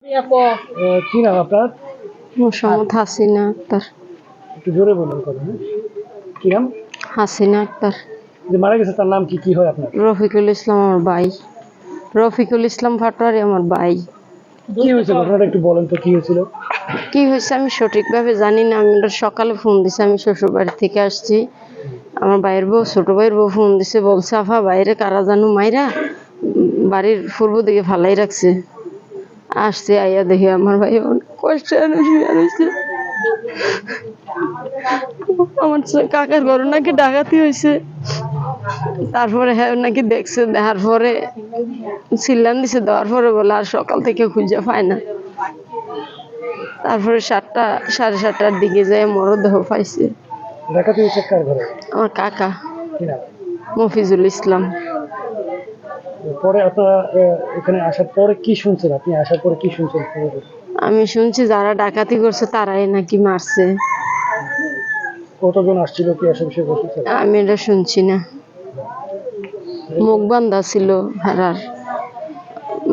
কি নাম আপনার? মোসাম্মদ হাসিনা আক্তার। একটু জোরে বলুন কথা। কি নাম? হাসিনা আক্তার। যে মারা গেছে তার নাম কি? কি হয় আপনার? রফিকুল ইসলাম আমার ভাই। রফিকুল ইসলাম পাটোয়ারি আমার ভাই। কি হয়েছে ঘটনাটা একটু বলেন তো, কি হয়েছিল? কি হয়েছে আমি সঠিকভাবে জানি না। আমি সকালে ফোন দিছি, আমি শ্বশুর বাড়ি থেকে আসছি। আমার ভাইয়ের বউ, ছোট ভাইয়ের বউ ফোন দিছে, বলছে আফা বাইরে কারা জানো মাইরা বাড়ির পূর্ব দিকে ফালাই রাখছে। আসছে, আইয়া দেখি আমার ভাই অনেক কষ্টে রয়েছে। আমার কাকার ঘর নাকি ডাকাতি হয়েছে। তারপরে হ্যাঁ নাকি দেখছে, দেখার পরে চিল্লান দিছে, দেওয়ার পরে বলে আর সকাল থেকে খুঁজে পায় না। তারপরে 7:30-7:30টার দিকে যায় মরদেহ পাইছে। ডাকাতি হয়েছে কার ঘরে? আমার কাকা কি নাম? মফিজুল ইসলাম। পরে আপনারা এখানে আসার পরে কি শুনছেন? আপনি আসার পরে কি শুনছেন? আমি শুনছি যারা ডাকাতি করছে তারাই নাকি মারছে। কতজন আসছিল, কি আসে বিষয়ে বলছেন? আমি এটা শুনছি না। মুখ বান্ধা ছিল হারার,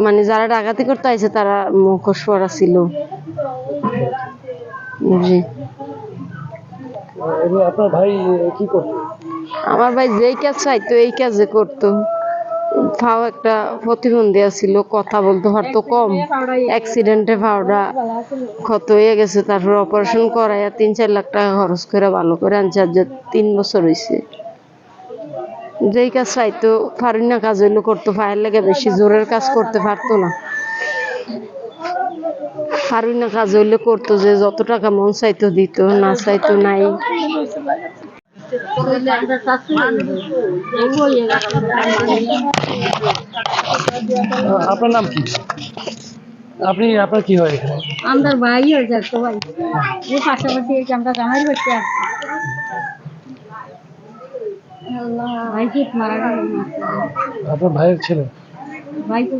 মানে যারা ডাকাতি করতে আইছে তারা মুখোশ পরা ছিল। জি। আপনার ভাই কি করতো? আমার ভাই যেই কাজ চাইতো এই কাজে করতো। ফাও একটা প্রতিবন্ধী ছিল, কথা বলতে পারতো কম। অ্যাক্সিডেন্টে ফাওটা ক্ষত হয়ে গেছে, তারপর অপারেশন করাইয়া 3-4 লাখ টাকা খরচ করে ভালো করে আনছে। আজ 3 বছর হয়েছে। যেই কাজ চাইতো পারি না কাজ হইলো করতো, পায়ের লেগে বেশি জোরের কাজ করতে পারতো না। পারি না কাজ হইলে করতো, যে যত টাকা মন চাইতো দিত, না চাইতো নাই। আপনার নাম কি? আপনার কি হয় এখানে? আমার ভাই হয়ে যায় তো ভাই, ও পাশাপাশি আমরা জামাই করতে আসছি। ভাই ঠিক মারা গেল। আপনার ভাইয়ের ছেলে? ভাই তো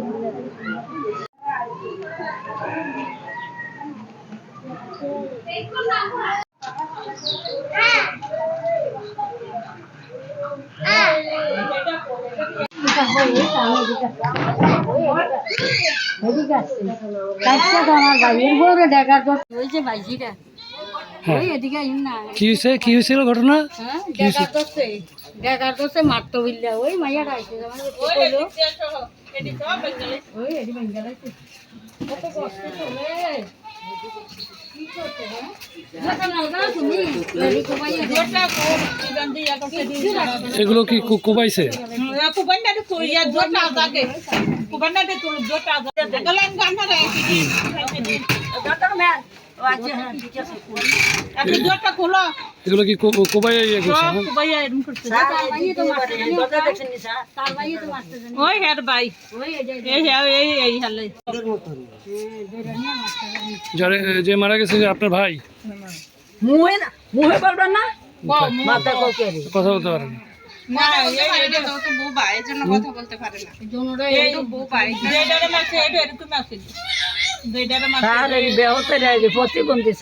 আমার ভাইয়ের বউরে দেখার হয়েছে ভাইজিটা। কি হয়েছিল ঘটনা? দেখার দোষে মারতো বিল্লা ওই মাইয়াটা আইছে ওই এডি ভাঙ্গা লাগছে। কত কষ্ট চলে কি করতে হ্যাঁ এগুলো কি কোবাইছে? এগুলো কি কোবাই ইয়ে করছে? যে মারা গেছে যে আপনার ভাই? কথা বলতে পারেন প্রতিবন্ধী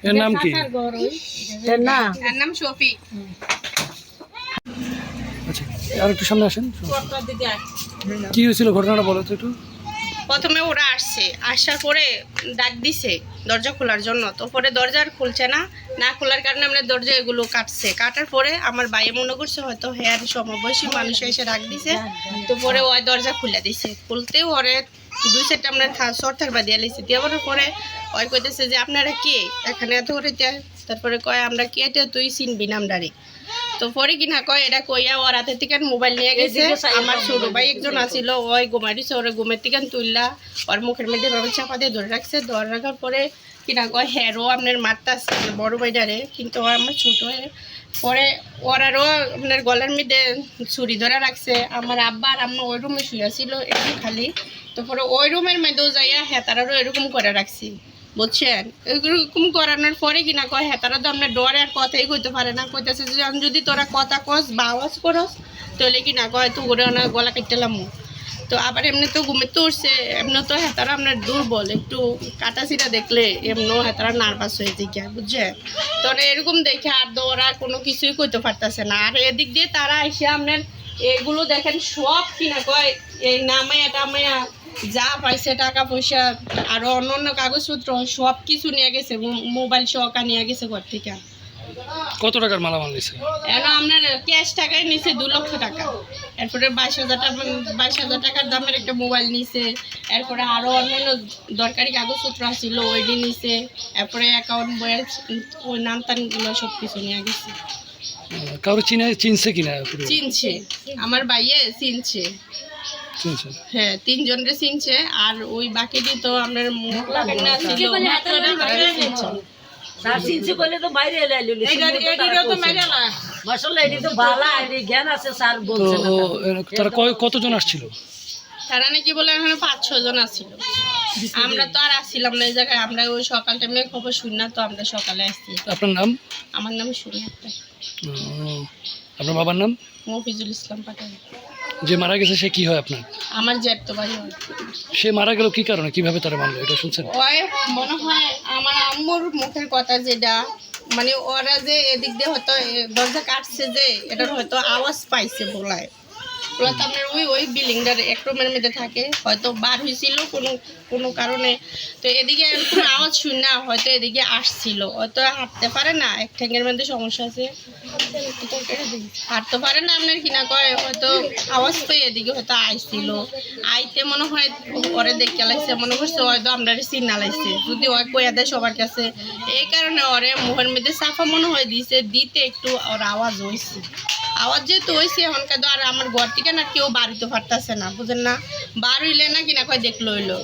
এর নাম কি? নাম শফি। আচ্ছা, আর একটু সামনে আসেন। কি হয়েছিল ঘটনাটা বলো তো একটু। প্রথমে ওরা আসছে, আসার পরে ডাক দিছে দরজা খোলার জন্য। তো পরে দরজা আর খুলছে না, না খোলার কারণে আমরা দরজা এগুলো কাটার পরে আমার ভাই মনে করছে হয়তো হেয়ার সমবয়সী মানুষ এসে ডাক দিছে। তো পরে ওই দরজা খুলে দিছে, খুলতেও ওরে 2 সেট আমরা সরতার বা দিয়ে লিছি। দেওয়ার পরে ওই কইতেছে যে আপনারা কে এখানে এত করে? তারপরে কয় আমরা কে, তুই চিনবি না আমরারে। তো পরে কিনা কয় এটা কইয়া ওর হাতের থেকে মোবাইল নিয়ে গেছে। আমার ছোট ভাই একজন আসিল, ওই ঘুমাই দিছে, ওরা ঘুমের থেকে তুললা ওর মুখের মধ্যে ভাবে চাপা দিয়ে ধরে রাখছে। ধরে রাখার পরে কিনা কয় হ্যারও আপনার মারতে আসছে বড় ভাইটারে, কিন্তু ও আমার ছোট হয়ে পরে ওরারও আপনার গলার মধ্যে ছুরি ধরে রাখছে। আমার আব্বা আর আম্মা ওই রুমে শুয়েছিল একটু খালি। তো পরে ওই রুমের মধ্যেও যাইয়া হেতারারও এরকম করে রাখছি, বুঝছেন? এরকম করানোর পরে কিনা কয় হ্যাঁ তারা তো আপনার ডরে আর কথাই কইতে পারে না। কইতেছে যে যদি তোরা কথা কস বা আওয়াজ করস তাহলে কিনা কয় তো করে না গলা কেটেলাম। তো আবার এমনি তো ঘুমে তো উঠছে, এমনি তো হ্যাঁ তারা আপনার দুর্বল, একটু কাটাছিটা দেখলে এমনও হ্যাঁ তারা নার্ভাস হয়ে যায়, বুঝছেন? তো এরকম দেখে আর ওরা কোনো কিছুই কইতে পারতেছে না। আর এদিক দিয়ে তারা এসে আপনার এগুলো দেখেন সব কিনা কয় এই নামাইয়া টামাইয়া যা পাইছে টাকা পয়সা আরো অন্য অন্য কাগজপত্র সব কিছু নিয়ে গেছে, মোবাইল সহকা নিয়ে গেছে ঘর থেকে। কত টাকার মালামাল নিছে? এখন আপনার ক্যাশ টাকায় নিছে 2 লক্ষ টাকা, এরপরে 22,000 টাকার দামের একটা মোবাইল নিছে, এরপরে আরো অন্যান্য দরকারি কাগজপত্র ছিল ওইটি নিছে, এরপরে অ্যাকাউন্ট বইয়ের ওই নাম টানগুলো সব কিছু নিয়ে গেছে। কারো চিনছে কিনা? চিনছে, আমার ভাইয়ে চিনছে, চিনছে, হ্যাঁ 3 জনরে চিনছে। আর ওই বাকিটি তো আপনার মুখ লাগান না ছিল, তার চিনছে বলে তো বাইরে এলে এডিরও তো মাইরা না মাশাআল্লাহ, এডি তো ভালো, এডি জ্ঞান আছে স্যার তো বলছে না। তারা কতজন আসছিল? তারা নাকি বলে এখানে 5-6 জন আসছিল, আমরা তো আর আসছিলাম না এই জায়গায়, আমরা ওই সকাল টাইমে খবর শুনি না, তো আমরা সকালে আসছি। আপনার নাম? আমার নাম শুনি একটা। আপনার বাবার নাম? মফিজুল ইসলাম পাটারি। যে মারা গেছে সে কি হয় আপনার? আমার জ্যাঠতো ভাই হয়। সে মারা গেল কি কারণে, কিভাবে তারা মারলো এটা শুনছেন? ওই মনে হয় আমার আম্মুর মুখের কথা যেটা, মানে ওরা যে এদিক দিয়ে হয়তো দরজা কাটছে যে এটার হয়তো আওয়াজ পাইছে বলায়, ওরা তো আপনার ওই বিল্ডিংটার এক রুমের মধ্যে থাকে, হয়তো বার হয়েছিল কোনো কারণে, তো এদিকে কোনো আওয়াজ শুন না হয়তো এদিকে আসছিল, হয়তো হাঁটতে পারে না, এক ঠ্যাঙ্গের মধ্যে সমস্যা আছে, হাঁটতে পারে না আপনার কিনা করে, হয়তো আওয়াজ পেয়ে এদিকে হয়তো আইছিল, আইতে মনে হয় ওরে দেখে লাগছে, মনে করছে হয়তো আমরা চিন্না লাগছে, যদি ওই কইয়া দেয় সবার কাছে, এই কারণে ওরে মুখের মধ্যে সাফা মনে হয় দিছে, দিতে একটু ওর আওয়াজ হয়েছে, আওয়াজ যেহেতু হয়েছে এখনকার তো আর আমার ঘর থেকে না কেউ বাড়িতে পারতেছে না, বুঝেন না, বার হইলে না কিনা কয় দেখলো হইলো,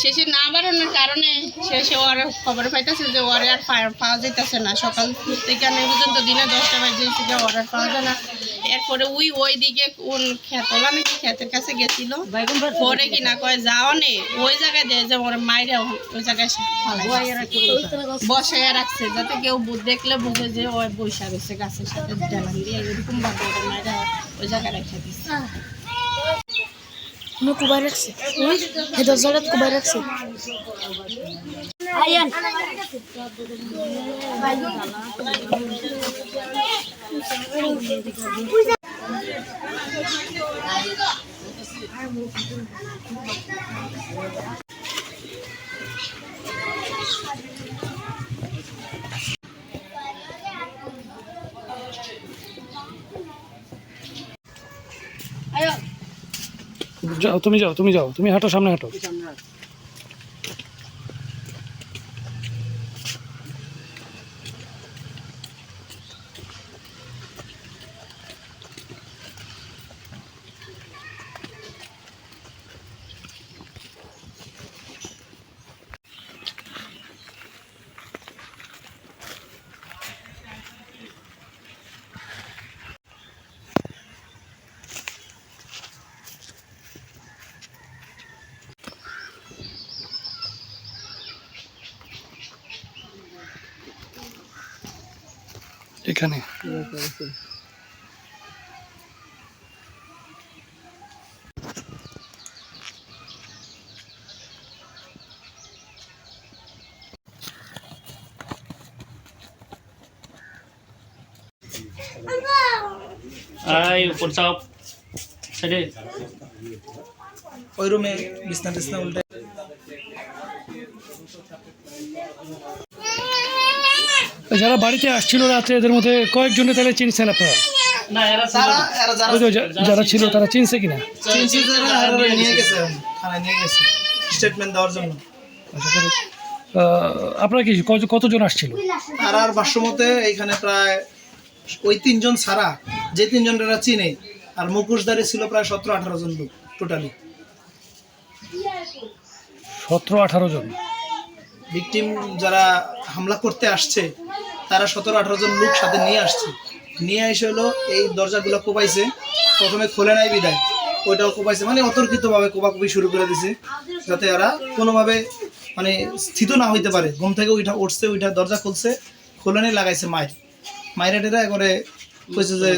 শেষে না বাড়ানোর কারণে শেষে ওর খবর পাইতেছে যে ওরে আর পাওয়া যাইতেছে না, সকাল থেকে নেই পর্যন্ত দিনে 10টা বাজে থেকে ওর আর পাওয়া যায় না। এরপরে ওই দিকে কোন খেতলা নাকি ক্ষেতের কাছে গেছিল, পরে কিনা কয় যাও নে ওই জায়গায় দেয় যে ওর মাইরা ওই জায়গায় বসাইয়া রাখছে, যাতে কেউ দেখলে বুঝে যে ওই বৈশা গেছে গাছের সাথে জ্বালান দিয়ে, এরকম ভাবে মাইরা ওই জায়গায় রেখে দিচ্ছে। কুবাই রাখছে দরজাটা কুবাই রাখছে। আয়ান যাও, তুমি হাঁটো, সামনে হাঁটো। এখানে উপর চাপ সাইডে ওই রুমে বিছনা টিছনা উল্টে যারা বাড়িতে আসছিল রাত্রে এদের মধ্যে কয়েকজনে তাহলে চিনছেন আপনারা? না এরা ওই যে যারা ছিল তারা চিনছে কিনা? চিনছি নিয়ে গেছে, থানায় নিয়ে গেছে স্টেটমেন্ট দেওয়ার জন্য। আপনারা কি কতজন আসছিল? আর ভাষ্য মতে এইখানে প্রায় ওই 3 জন ছাড়া যে 3 জনেরা চিনে, আর মুখোশধারী ছিল প্রায় 17-18 জন লোক টোটালি। 17-18 জন ভিকটিম যারা হামলা করতে আসছে তারা 17-18 জন লোক সাথে নিয়ে এসে হলো এই দরজাগুলো কোপাইছে, প্রথমে খোলে নাই বিদায় ওইটাও কোপাইছে, মানে অতর্কিতভাবে কোপাকুপি শুরু করে দিছে, যাতে এরা কোনোভাবে মানে স্থিত না হইতে পারে। ঘুম থেকে উঠছে, দরজা খুলছে, খোলে নাই, লাগাইছে মায়েরা টেরা করে কইছে যে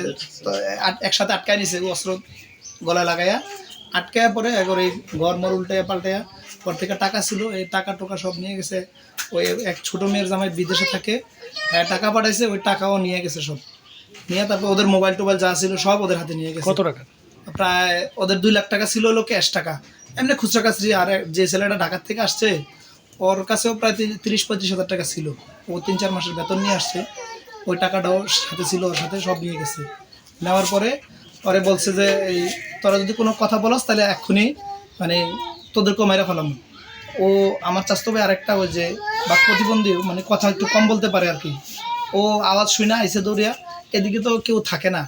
একসাথে আটকায় নিছে, অস্ত্র গলায় লাগাইয়া আটকায়া পরে একবার এই ঘর মর উল্টাইয়া পাল্টাইয়া, পর থেকে টাকা ছিল এই টাকা টোকা সব নিয়ে গেছে। ওই এক ছোট মেয়ের জামাই বিদেশে থাকে, হ্যাঁ টাকা পাঠাইছে, ওই টাকাও নিয়ে গেছে সব। নিয়ে তারপর ওদের মোবাইল টোবাইল যা ছিল সব ওদের হাতে নিয়ে গেছে। কত টাকা? প্রায় ওদের 2 লাখ টাকা ছিল হলো ক্যাশ টাকা, এমনি খুচরা কাছরি। আর যে ছেলেটা ঢাকার থেকে আসছে ওর কাছেও প্রায় 30-35 হাজার টাকা ছিল, ও 3-4 মাসের বেতন নিয়ে আসছে, ওই টাকাটাও সাথে ছিল, ওর সাথে সব নিয়ে গেছে। নেওয়ার পরে পরে বলছে যে এই তোরা যদি কোনো কথা বলস তাহলে এক্ষুনি মানে তোদেরকেও মেরে ফেলাম। ও আমার চাচতো ভাই আরেকটা, ওই যে বাক প্রতিবন্ধী, মানে কথা একটু কম বলতে পারে আর কি, ও আওয়াজ শুনে আইসে দৌড়িয়া, এদিকে তো কেউ থাকে না,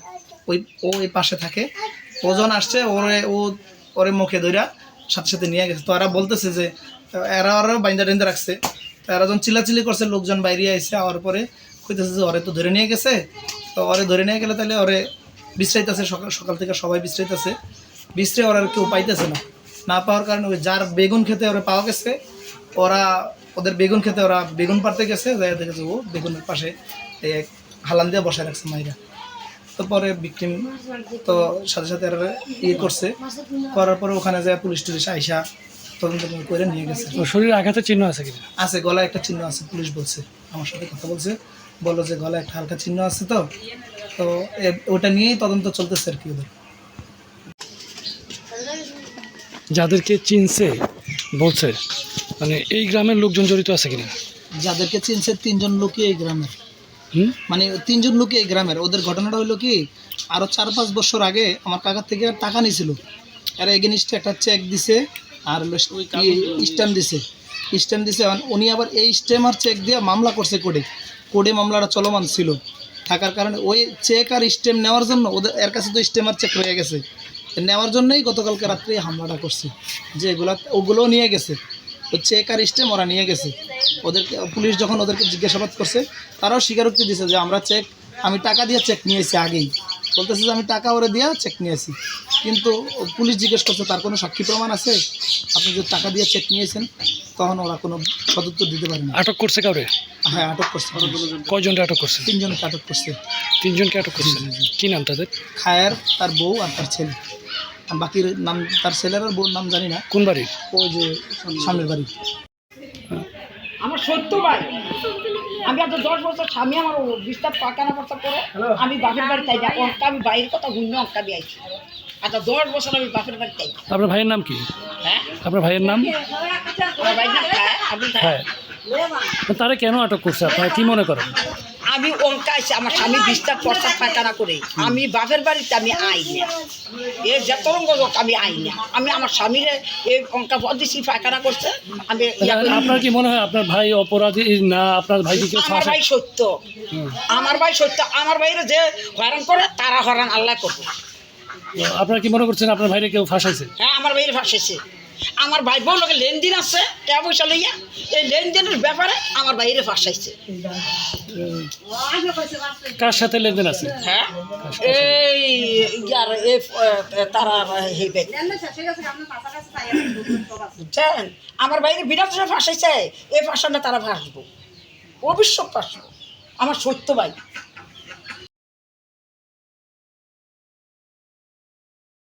ও এই পাশে থাকে। ও যখন আসছে ওরে মুখে ধইরা সাথে সাথে নিয়ে গেছে। তো এরা বলতেছে যে ওরা বাইন্দা টাইন্দা রাখছে। তো এরা যখন চিল্লাচিল্লি করছে, লোকজন বাইরে আইসে, আওয়ার পরে কইতেছে যে ওরে তো ধরে নিয়ে গেছে, তো ওরে ধরে নিয়ে গেলে তাহলে ওরে বিশ্রাইতেছে, সকাল থেকে সবাই বিশ্রাইতেছে, বিশ্রে ওরা আর কেউ পাইতেছে না পাওয়ার কারণে ওই যার বেগুন খেতে ওরা পাওয়া গেছে, ওদের বেগুন খেতে ওরা বেগুন পাড়তে গেছে, যাই দেখেছে ও বেগুনের পাশে হালান দিয়ে বসায় রাখছে মাইরা। তো পরে ভিকটিম তো সাথে সাথে করছে, করার পরে ওখানে যায় পুলিশ টুলিশ আইসা তদন্ত করে নিয়ে গেছে। শরীরে আঘাতের চিহ্ন আছে কিনা? আছে, গলায় একটা চিহ্ন আছে, পুলিশ বলছে, আমার সাথে কথা বলছে, বললো যে গলায় একটা হালকা চিহ্ন আছে। তো ওটা নিয়েই তদন্ত চলতেছে আর কি। ওদের যাদেরকে চিনছে বলছে, মানে এই গ্রামের লোকজন জড়িত আছে কিনা? যাদেরকে চিনছে 3 জন লোকই এই গ্রামের, মানে 3 জন লোকই এই গ্রামের। ওদের ঘটনাটা হলো কি, আরও 4-5 বছর আগে আমার কাকার থেকে টাকা নিয়েছিল, এরা এগেনিস্টে একটা চেক দিছে আর স্ট্যাম্প দিছে। উনি আবার এই স্ট্যাম্প আর চেক দিয়ে মামলা করছে কোর্টে মামলাটা চলমান ছিল থাকার কারণে ওই চেক আর স্ট্যাম্প নেওয়ার জন্য এর কাছে তো স্ট্যাম্প আর চেক রয়ে গেছে, নেওয়ার জন্যই গতকালকে রাত্রে হামলাটা করছে। যে ওগুলোও নিয়ে গেছে, ওই চেক আর স্ট্যাম্প ওরা নিয়ে গেছে। পুলিশ যখন ওদেরকে জিজ্ঞাসাবাদ করছে, তারাও স্বীকারোক্তি দিছে যে আমি টাকা দিয়ে চেক নিয়েছি, আগেই বলতেছে যে আমি টাকা ওরে দিয়ে চেক নিয়েছি। কিন্তু পুলিশ জিজ্ঞেস করছে তার কোনো সাক্ষী প্রমাণ আছে, আপনি যে টাকা দিয়ে চেক নিয়েছেন, তখন ওরা কোনো সদুত্তর দিতে পারে না। আটক করছে কাউরে? হ্যাঁ, আটক করছে। কয়জনকে আটক করছে? 3 জনকে আটক করছে। 3 জনকে আটক করছে। কি নাম তাদের? খায়ের, তার বউ আর তার ছেলে। বাকির নাম, তার ছেলের আর বউর নাম জানি না। কোন বাড়ির? ওই যে সামনের বাড়ি। আমার সত্য ভাই, আমি আজ 10 বছর স্বামী আমার বিস্তার পাকানা পাতা করে আমি বাপের বাড়ি তাই না, অঙ্কা আমি বাইরের কথা ঘুরলে অঙ্কা দিয়ে আইছি। আচ্ছা 10 বছর আমি বাপের বাড়ি তাই। আপনার ভাইয়ের নাম কি? হ্যাঁ, আপনার ভাইয়ের নাম? আমার ভাই না খায়, আপনি হ্যাঁ, তারা কেন আটক করছে আপনারা কি মনে করেন? আমি অঙ্কা আইছি, আমার স্বামী বিস্তার পর্চা পায়খানা করে, আমি বাপের বাড়িতে আমি আই না, এর যে তরঙ্গ লোক আমি আই না, আমি আমার স্বামীর এই অঙ্কা পদ্ধতি পায়খানা করছে। আমি আপনার কি মনে হয় আপনার ভাই অপরাধী না? আপনার ভাইকে কেউ আমার ভাই সত্য, আমার ভাই সত্য, আমার ভাইয়ের যে হয়রান করে তারা হয়রান আল্লাহ করবো। আপনারা কি মনে করছেন আপনার ভাইরে কেউ ফাঁসাইছে? হ্যাঁ, আমার ভাইয়ের ফাঁসেছে। আমার ভাই বোন লোকের লেনদেন আছে, টাকা পয়সা লইয়া, এই লেনদেনের ব্যাপারে আমার ভাইয়ের ফাঁসাইছে। কার সাথে লেনদেন আছে? হ্যাঁ, এই ইয়ার তারা বুঝছেন, আমার ভাইয়ের বিরাট ফাঁসাইছে, এই ফাঁসাটা তারা ফাঁসবো, অবশ্য ফাঁসবো। আমার সত্য ভাই।